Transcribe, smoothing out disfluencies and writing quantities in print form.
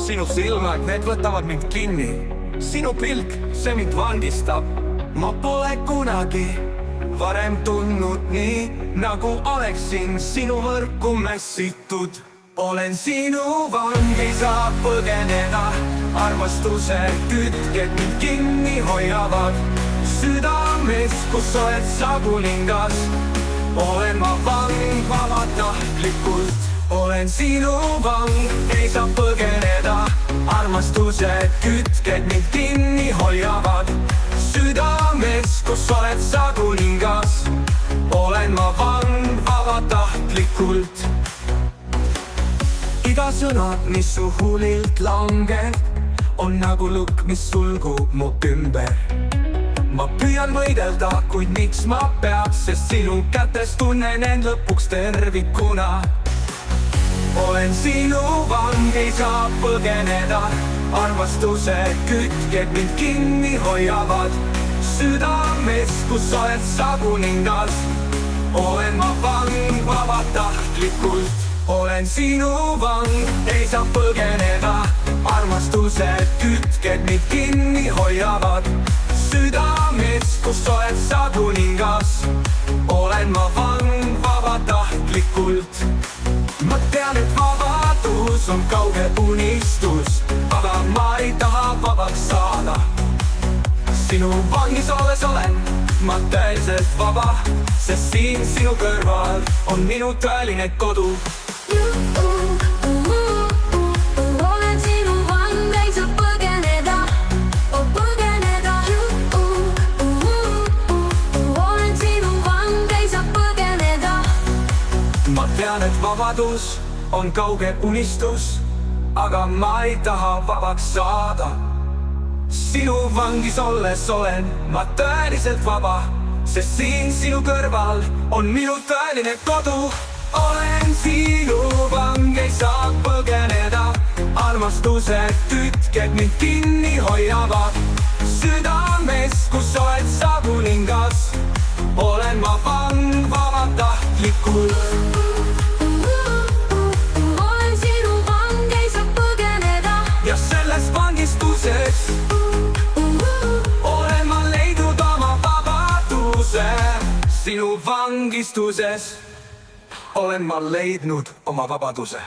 sinu silmad, need võtavad mind kinni. Sinu pilk, see mind vangistab. Ma pole kunagi varem tundnud nii, nagu oleksin sinu võrku mässitud. Olen sinu vang, ei saa põgeneda. Armastuse kütked mind kinni hoiavad. Südames, kus oled sa kuningas. Olen ma vang vabatahtlikult. Olen sinu vang, ei saa põgeneda. Armastuse kütked mind kinni hoiavad. Südames, kus oled sa kuningas. Olen ma vang vabatahtlikult. Iga sõna, mis su huulilt langeb, on nagu lukk, mis sulgub mu ümber. Ma püüan võidelda, kuid miks ma peaks, sest sinu kätes tunnen end lõpuks tervikuna. Olen sinu vang, ei saa põgeneda. Armastuse kütked mind kinni hoiavad. Südames, kus oled sa kuningas. Olen ma vang vabatahtlikult. Olen sinu vang, ei saa põgeneda. Armastuse kütked mind kinni hoiavad. Südames, kus oled sa kuningas. Olen ma vang vabatahtlikult. Ma tean, et vabadus on kauge unistus, aga ma ei taha vabaks saada. Sinu vangis olles olen ma tõeliselt vaba, sest siin sinu kõrval on minu tõeline kodu. Olen sinu vang, ei saa põgeneda. Olen sinu vang, ei saa põgeneda. Ma tean, et vabadus on kauge unistus, aga ma ei taha vabaks saada. Sinu vangis olles olen ma tõeliselt vaba, sest siin sinu kõrval on minu tõeline kodu. Olen sinu vang, ei saa põgeneda. Armastuse kütked mind kinni hoiavad. Südames, kus oled sa kuningas. Olen ma vang vabatahtlikult. Olen sinu vang, ei saa põgeneda. Ja selles vangistuses olen ma leidnud oma vabaduse. Sinu vangistuses olen ma leidnud oma vabaduse.